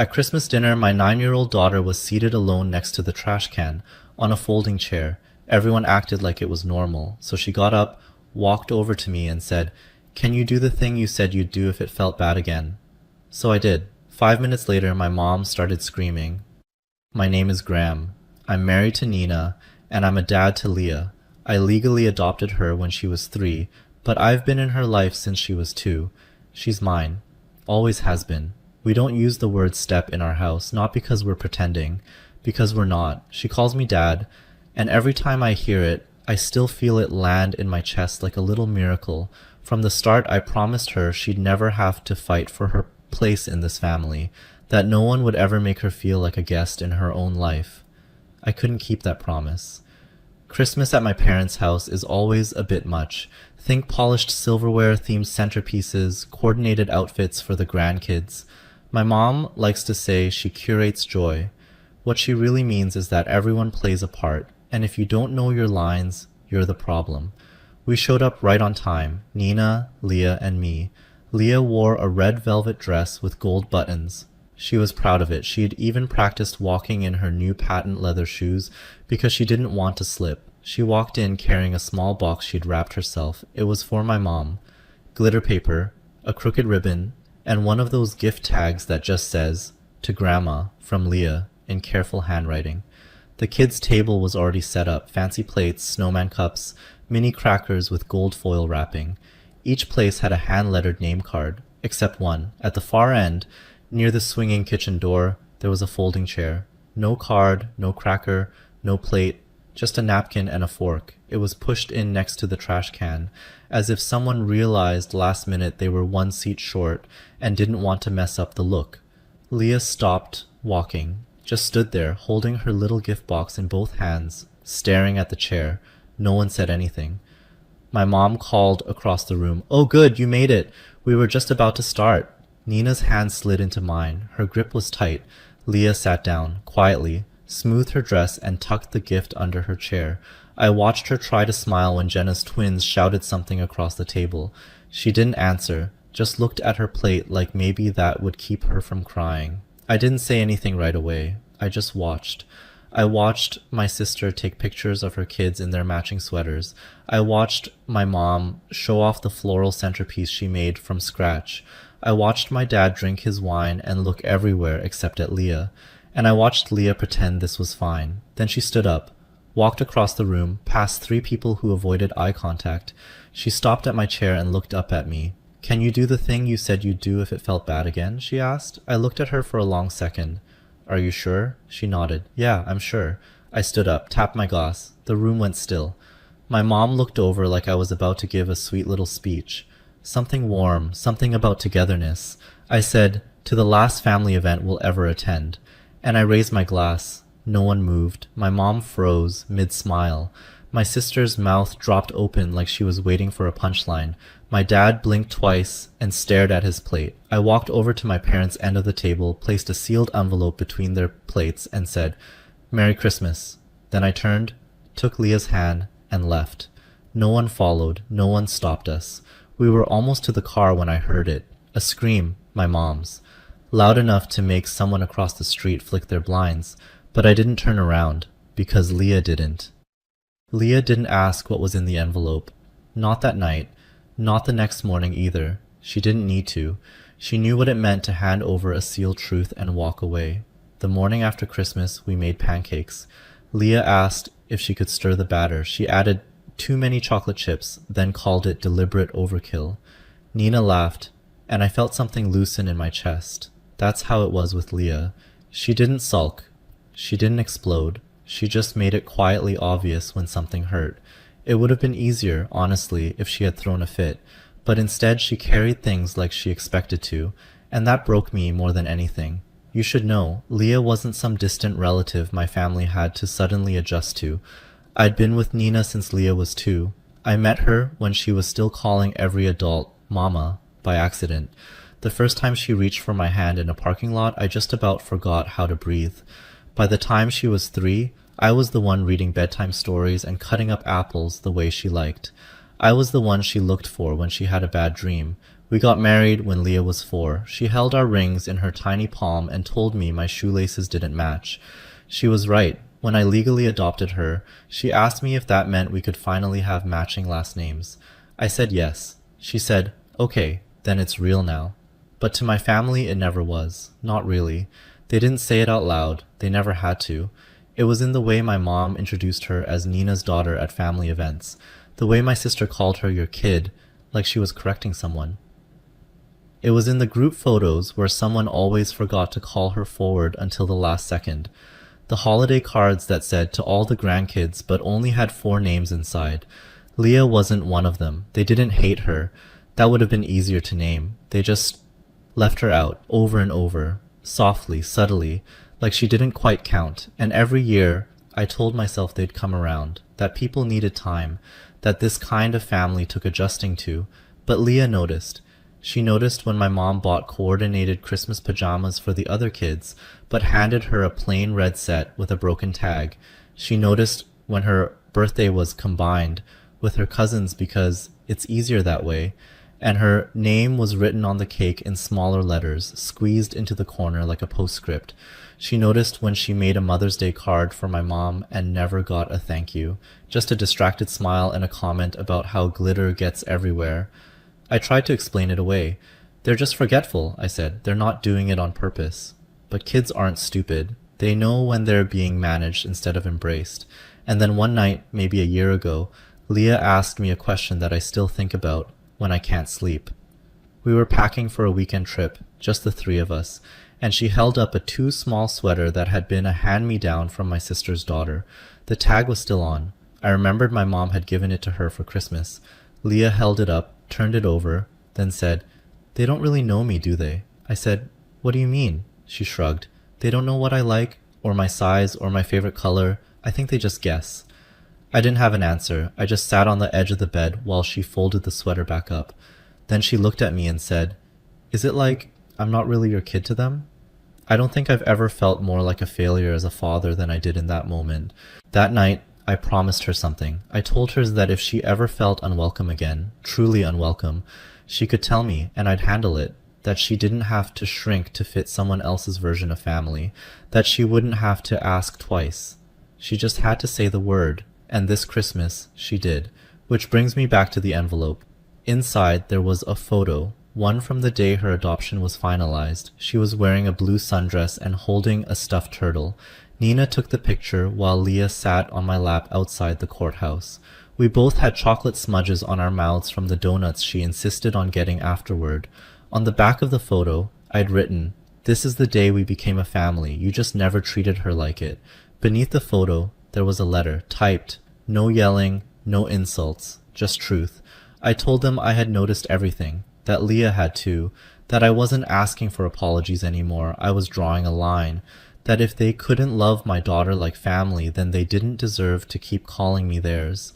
At Christmas dinner, my 9-year-old daughter was seated alone next to the trash can, on a folding chair. Everyone acted like it was normal, so she got up, walked over to me, and said, "Can you do the thing you said you'd do if it felt bad again?" So I did. 5 minutes later, my mom started screaming. My name is Graham. I'm married to Nina, and I'm a dad to Leah. I legally adopted her when she was 3, but I've been in her life since she was 2. She's mine. Always has been. We don't use the word step in our house, not because we're pretending, because we're not. She calls me dad, and every time I hear it, I still feel it land in my chest like a little miracle. From the start, I promised her she'd never have to fight for her place in this family, that no one would ever make her feel like a guest in her own life. I couldn't keep that promise. Christmas at my parents' house is always a bit much. Think polished silverware, themed centerpieces, coordinated outfits for the grandkids. My mom likes to say she curates joy. What she really means is that everyone plays a part, and if you don't know your lines, you're the problem. We showed up right on time, Nina, Leah, and me. Leah wore a red velvet dress with gold buttons. She was proud of it. She had even practiced walking in her new patent leather shoes because she didn't want to slip. She walked in carrying a small box she'd wrapped herself. It was for my mom. Glitter paper, a crooked ribbon, and one of those gift tags that just says, "To Grandma, from Leah," in careful handwriting. The kids' table was already set up, fancy plates, snowman cups, mini crackers with gold foil wrapping. Each place had a hand-lettered name card, except one. At the far end, near the swinging kitchen door, there was a folding chair. No card, no cracker, no plate, just a napkin and a fork. It was pushed in next to the trash can, as if someone realized last minute they were one seat short and didn't want to mess up the look. Leah stopped walking, just stood there, holding her little gift box in both hands, staring at the chair. No one said anything. My mom called across the room, "Oh good, you made it. We were just about to start." Nina's hand slid into mine. Her grip was tight. Leah sat down, quietly, smoothed her dress, and tucked the gift under her chair. I watched her try to smile when Jenna's twins shouted something across the table. She didn't answer, just looked at her plate like maybe that would keep her from crying. I didn't say anything right away. I just watched. I watched my sister take pictures of her kids in their matching sweaters. I watched my mom show off the floral centerpiece she made from scratch. I watched my dad drink his wine and look everywhere except at Leah. And I watched Leah pretend this was fine. Then she stood up, walked across the room, past 3 people who avoided eye contact. She stopped at my chair and looked up at me. "Can you do the thing you said you'd do if it felt bad again?" she asked. I looked at her for a long second. "Are you sure?" She nodded. "Yeah, I'm sure." I stood up, tapped my glass. The room went still. My mom looked over like I was about to give a sweet little speech. Something warm, something about togetherness. I said, "To the last family event we'll ever attend." And I raised my glass. No one moved. My mom froze, mid-smile. My sister's mouth dropped open like she was waiting for a punchline. My dad blinked twice and stared at his plate. I walked over to my parents' end of the table, placed a sealed envelope between their plates, and said, "Merry Christmas." Then I turned, took Leah's hand, and left. No one followed. No one stopped us. We were almost to the car when I heard it. A scream, my mom's. Loud enough to make someone across the street flick their blinds, but I didn't turn around, because Leah didn't. Leah didn't ask what was in the envelope. Not that night. Not the next morning either. She didn't need to. She knew what it meant to hand over a sealed truth and walk away. The morning after Christmas, we made pancakes. Leah asked if she could stir the batter. She added too many chocolate chips, then called it deliberate overkill. Nina laughed, and I felt something loosen in my chest. That's how it was with Leah. She didn't sulk. She didn't explode. She just made it quietly obvious when something hurt. It would have been easier, honestly, if she had thrown a fit, but instead she carried things like she expected to, and that broke me more than anything. You should know, Leah wasn't some distant relative my family had to suddenly adjust to. I'd been with Nina since Leah was 2. I met her when she was still calling every adult Mama by accident. The first time she reached for my hand in a parking lot, I just about forgot how to breathe. By the time she was 3, I was the one reading bedtime stories and cutting up apples the way she liked. I was the one she looked for when she had a bad dream, We got married when Leah was 4. She held our rings in her tiny palm and told me my shoelaces didn't match. She was right. When I legally adopted her, she asked me if that meant we could finally have matching last names. I said yes. She said, "Okay, then it's real now." But to my family, it never was. Not really. They didn't say it out loud. They never had to. It was in the way my mom introduced her as Nina's daughter at family events. The way my sister called her your kid, like she was correcting someone. It was in the group photos where someone always forgot to call her forward until the last second. The holiday cards that said to all the grandkids but only had 4 names inside. Leah wasn't one of them. They didn't hate her. That would have been easier to name. They just left her out over and over, softly, subtly, like she didn't quite count. And every year, I told myself they'd come around, that people needed time, that this kind of family took adjusting to. But Leah noticed. She noticed when my mom bought coordinated Christmas pajamas for the other kids, but handed her a plain red set with a broken tag. She noticed when her birthday was combined with her cousins because it's easier that way, and her name was written on the cake in smaller letters, squeezed into the corner like a postscript. She noticed when she made a Mother's Day card for my mom and never got a thank you, just a distracted smile and a comment about how glitter gets everywhere. I tried to explain it away. "They're just forgetful," I said. "They're not doing it on purpose." But kids aren't stupid. They know when they're being managed instead of embraced. And then one night, maybe a year ago, Leah asked me a question that I still think about when I can't sleep. We were packing for a weekend trip, just the 3 of us, and she held up a too small sweater that had been a hand-me-down from my sister's daughter. The tag was still on. I remembered my mom had given it to her for Christmas. Leah held it up, turned it over, then said, "They don't really know me, do they?" I said, "What do you mean?" She shrugged. "They don't know what I like, or my size, or my favorite color. I think they just guess." I didn't have an answer. I just sat on the edge of the bed while she folded the sweater back up. Then she looked at me and said, "Is it like I'm not really your kid to them?" I don't think I've ever felt more like a failure as a father than I did in that moment. That night, I promised her something. I told her that if she ever felt unwelcome again, truly unwelcome, she could tell me and I'd handle it, that she didn't have to shrink to fit someone else's version of family, that she wouldn't have to ask twice. She just had to say the word, and this Christmas she did. Which brings me back to the envelope. Inside there was a photo, one from the day her adoption was finalized. She was wearing a blue sundress and holding a stuffed turtle. Nina took the picture while Leah sat on my lap outside the courthouse. We both had chocolate smudges on our mouths from the donuts she insisted on getting afterward. On the back of the photo, I'd written, "This is the day we became a family. You just never treated her like it." Beneath the photo, there was a letter, typed. No yelling, no insults, just truth. I told them I had noticed everything, that Leah had too, that I wasn't asking for apologies anymore. I was drawing a line. That if they couldn't love my daughter like family, then they didn't deserve to keep calling me theirs.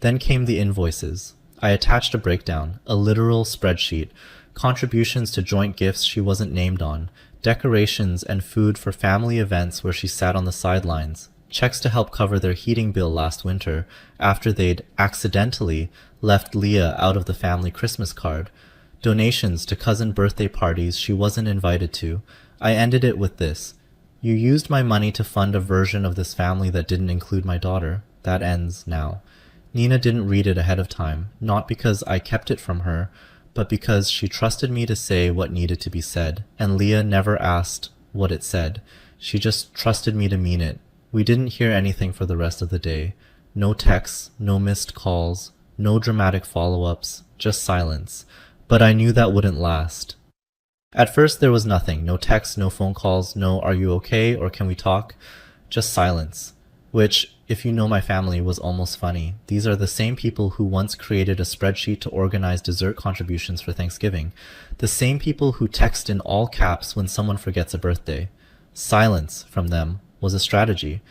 Then came the invoices. I attached a breakdown, a literal spreadsheet, contributions to joint gifts she wasn't named on, decorations and food for family events where she sat on the sidelines, checks to help cover their heating bill last winter after they'd accidentally left Leah out of the family Christmas card, donations to cousin birthday parties she wasn't invited to. I ended it with this: "You used my money to fund a version of this family that didn't include my daughter. That ends now." Nina didn't read it ahead of time, not because I kept it from her, but because she trusted me to say what needed to be said, and Leah never asked what it said. She just trusted me to mean it. We didn't hear anything for the rest of the day. No texts, no missed calls, no dramatic follow-ups, just silence. But I knew that wouldn't last. At first there was nothing, no texts, no phone calls, no "are you okay" or "can we talk?" Just silence, which, if you know my family, was almost funny. These are the same people who once created a spreadsheet to organize dessert contributions for Thanksgiving, the same people who text in all caps when someone forgets a birthday. Silence from them was a strategy.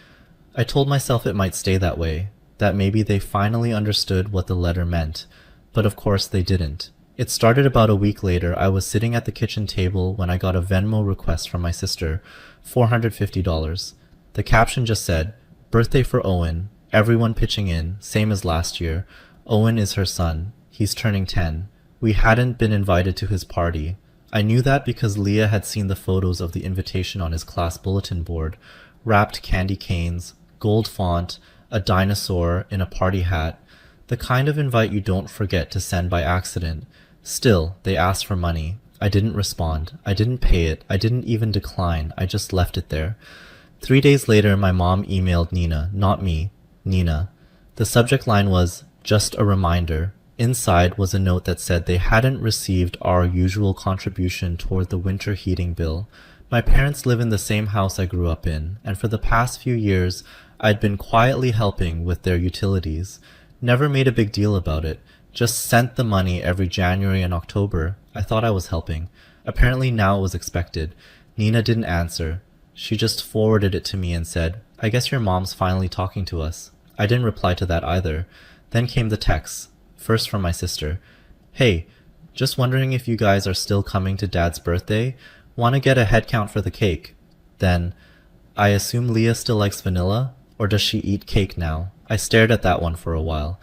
I told myself it might stay that way, that maybe they finally understood what the letter meant, but of course they didn't. It started about a week later. I was sitting at the kitchen table when I got a Venmo request from my sister, $450. The caption just said, "Birthday for Owen, everyone pitching in, same as last year. Owen is her son. He's turning 10. We hadn't been invited to his party. I knew that because Leah had seen the photos of the invitation on his class bulletin board, wrapped candy canes, gold font, a dinosaur in a party hat, the kind of invite you don't forget to send by accident. Still, they asked for money. I didn't respond. I didn't pay it. I didn't even decline. I just left it there. 3 days later, my mom emailed Nina, not me, Nina. The subject line was, "Just a reminder." Inside was a note that said they hadn't received our usual contribution toward the winter heating bill. My parents live in the same house I grew up in, and for the past few years, I'd been quietly helping with their utilities. Never made a big deal about it. Just sent the money every January and October. I thought I was helping. Apparently now it was expected. Nina didn't answer. She just forwarded it to me and said, "I guess your mom's finally talking to us." I didn't reply to that either. Then came the texts, first from my sister. "Hey, just wondering if you guys are still coming to Dad's birthday? Want to get a head count for the cake?" Then, "I assume Leah still likes vanilla? Or does she eat cake now?" I stared at that one for a while.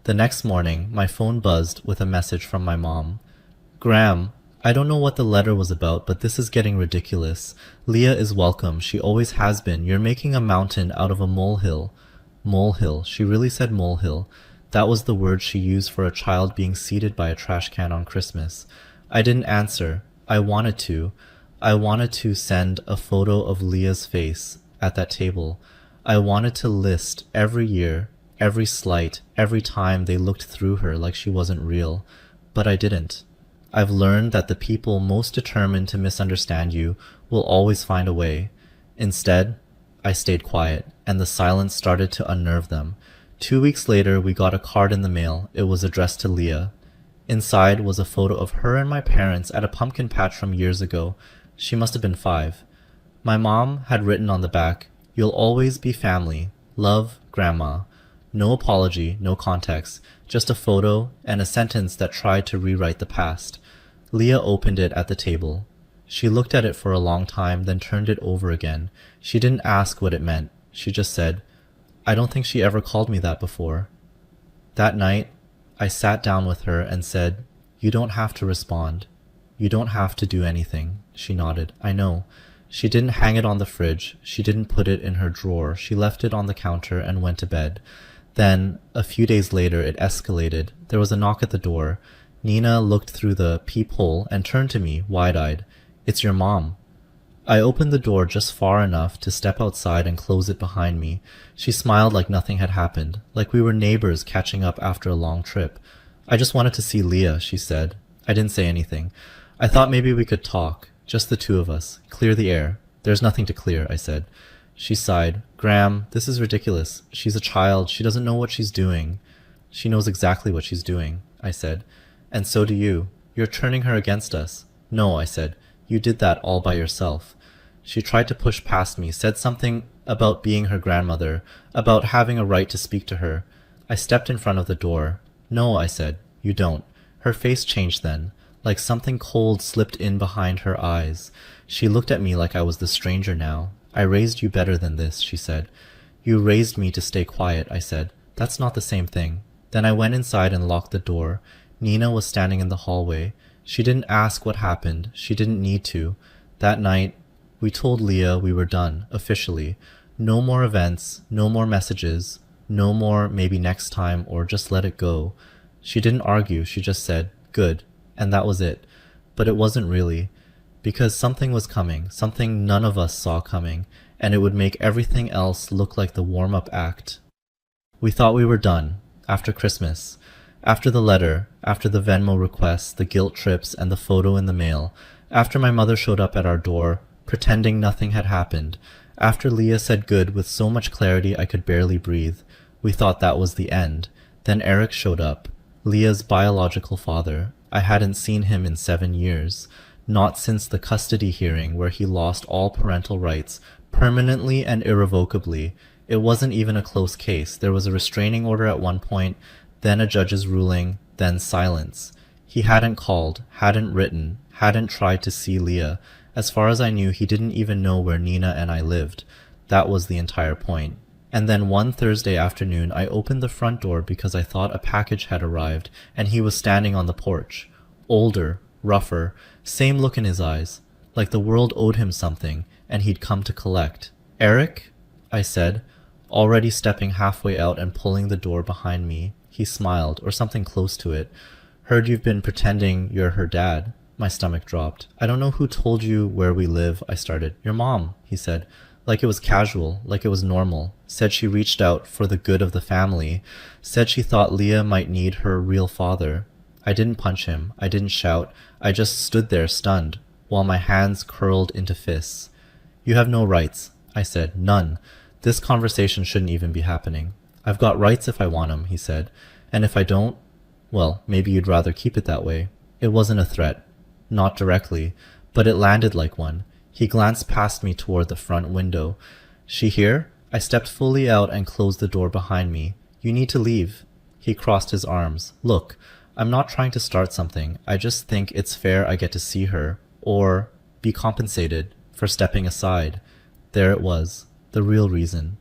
The next morning, my phone buzzed with a message from my mom. "Graham, I don't know what the letter was about, but this is getting ridiculous. Leah is welcome. She always has been. You're making a mountain out of a molehill." Molehill. She really said molehill. That was the word she used for a child being seated by a trash can on Christmas. I didn't answer. I wanted to. I wanted to send a photo of Leah's face at that table. I wanted to list every year, every slight, every time they looked through her like she wasn't real. But I didn't. I've learned that the people most determined to misunderstand you will always find a way. Instead, I stayed quiet, and the silence started to unnerve them. 2 weeks later, we got a card in the mail. It was addressed to Leah. Inside was a photo of her and my parents at a pumpkin patch from years ago. She must have been 5. My mom had written on the back, "You'll always be family. Love, Grandma." No apology, no context, just a photo and a sentence that tried to rewrite the past. Leah opened it at the table. She looked at it for a long time, then turned it over again. She didn't ask what it meant. She just said, "I don't think she ever called me that before." That night, I sat down with her and said, "You don't have to respond. You don't have to do anything." She nodded. "I know." She didn't hang it on the fridge. She didn't put it in her drawer. She left it on the counter and went to bed. Then, a few days later, it escalated. There was a knock at the door. Nina looked through the peephole and turned to me, wide-eyed. "It's your mom." I opened the door just far enough to step outside and close it behind me. She smiled like nothing had happened, like we were neighbors catching up after a long trip. "I just wanted to see Leah," she said. I didn't say anything. "I thought maybe we could talk, just the two of us, clear the air." "There's nothing to clear," I said. She sighed. "Graham, this is ridiculous. She's a child. She doesn't know what she's doing." "She knows exactly what she's doing," I said. "And so do you. You're turning her against us." "No," I said. "You did that all by yourself." She tried to push past me, said something about being her grandmother, about having a right to speak to her. I stepped in front of the door. "No," I said. "You don't." Her face changed then, like something cold slipped in behind her eyes. She looked at me like I was the stranger now. "I raised you better than this," she said. "You raised me to stay quiet," I said. "That's not the same thing." Then I went inside and locked the door. Nina was standing in the hallway. She didn't ask what happened. She didn't need to. That night, we told Leah we were done, officially. No more events, no more messages, no more maybe next time or just let it go. She didn't argue, she just said, "Good," and that was it. But it wasn't really. Because something was coming, something none of us saw coming, and it would make everything else look like the warm-up act. We thought we were done, after Christmas. After the letter, after the Venmo requests, the guilt trips, and the photo in the mail. After my mother showed up at our door, pretending nothing had happened. After Leah said good with so much clarity I could barely breathe. We thought that was the end. Then Eric showed up. Leah's biological father. I hadn't seen him in 7 years. Not since the custody hearing where he lost all parental rights, permanently and irrevocably. It wasn't even a close case. There was a restraining order at one point, then a judge's ruling, then silence. He hadn't called, hadn't written, hadn't tried to see Leah. As far as I knew, he didn't even know where Nina and I lived. That was the entire point. And then one Thursday afternoon, I opened the front door because I thought a package had arrived, and he was standing on the porch. Older, rougher, same look in his eyes, like the world owed him something and he'd come to collect. Eric? I said, already stepping halfway out and pulling the door behind me. He smiled, or something close to it. Heard you've been pretending you're her dad. My stomach dropped. I don't know who told you where we live, I started. Your mom, he said. Like it was casual, like it was normal. Said she reached out for the good of the family. Said she thought Leah might need her real father. I didn't punch him. I didn't shout. I just stood there stunned, while my hands curled into fists. You have no rights, I said. None. This conversation shouldn't even be happening. I've got rights if I want 'em, he said. And if I don't, well, maybe you'd rather keep it that way. It wasn't a threat. Not directly, but it landed like one. He glanced past me toward the front window. She here? I stepped fully out and closed the door behind me. You need to leave. He crossed his arms. Look, I'm not trying to start something. I just think it's fair I get to see her, or be compensated for stepping aside. There it was, the real reason.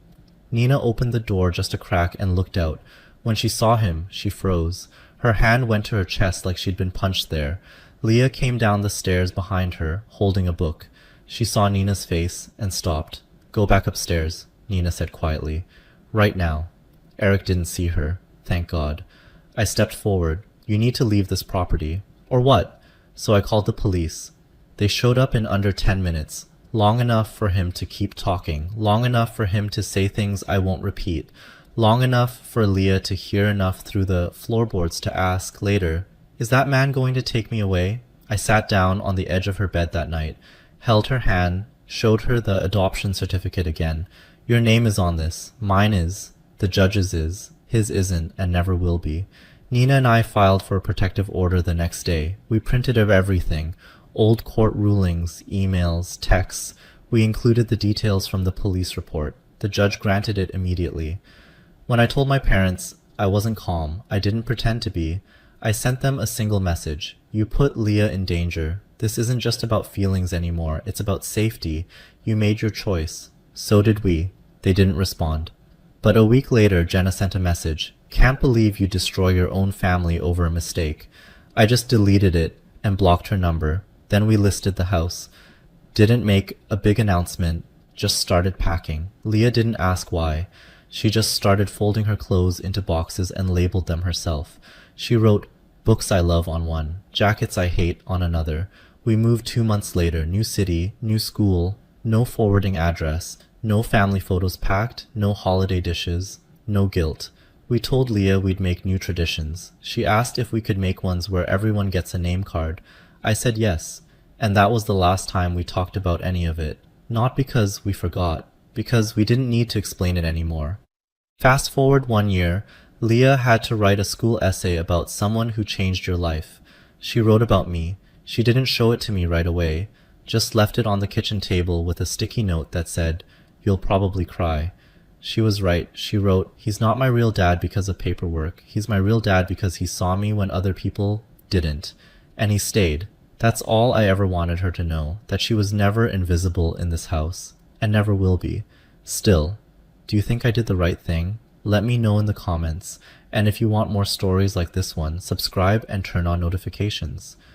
Nina opened the door just a crack and looked out. When she saw him, she froze. Her hand went to her chest like she'd been punched there. Leah came down the stairs behind her, holding a book. She saw Nina's face and stopped. Go back upstairs, Nina said quietly. Right now. Eric didn't see her. Thank God. I stepped forward. You need to leave this property. Or what? So I called the police. They showed up in under 10 minutes. Long enough for him to keep talking. Long enough for him to say things I won't repeat. Long enough for Leah to hear enough through the floorboards to ask later, is that man going to take me away? I sat down on the edge of her bed that night, held her hand, showed her the adoption certificate again. Your name is on this. Mine is. The judge's is. His isn't and never will be. Nina and I filed for a protective order the next day. We printed of everything. Old court rulings, emails, texts. We included the details from the police report. The judge granted it immediately. When I told my parents, I wasn't calm. I didn't pretend to be. I sent them a single message. You put Leah in danger. This isn't just about feelings anymore. It's about safety. You made your choice. So did we. They didn't respond. But a week later, Jenna sent a message. Can't believe you destroy your own family over a mistake. I just deleted it and blocked her number. Then we listed the house. Didn't make a big announcement. Just started packing. Leah didn't ask why. She just started folding her clothes into boxes and labeled them herself. She wrote, books I love on one, jackets I hate on another. We moved 2 months later, new city, new school, no forwarding address, no family photos packed, no holiday dishes, no guilt. We told Leah we'd make new traditions. She asked if we could make ones where everyone gets a name card. I said yes, and that was the last time we talked about any of it. Not because we forgot, because we didn't need to explain it anymore. Fast forward 1 year, Leah had to write a school essay about someone who changed your life. She wrote about me. She didn't show it to me right away, just left it on the kitchen table with a sticky note that said, "You'll probably cry." She was right. She wrote, "He's not my real dad because of paperwork. He's my real dad because he saw me when other people didn't. And he stayed." That's all I ever wanted her to know, that she was never invisible in this house, and never will be. Still, do you think I did the right thing? Let me know in the comments, and if you want more stories like this one, subscribe and turn on notifications.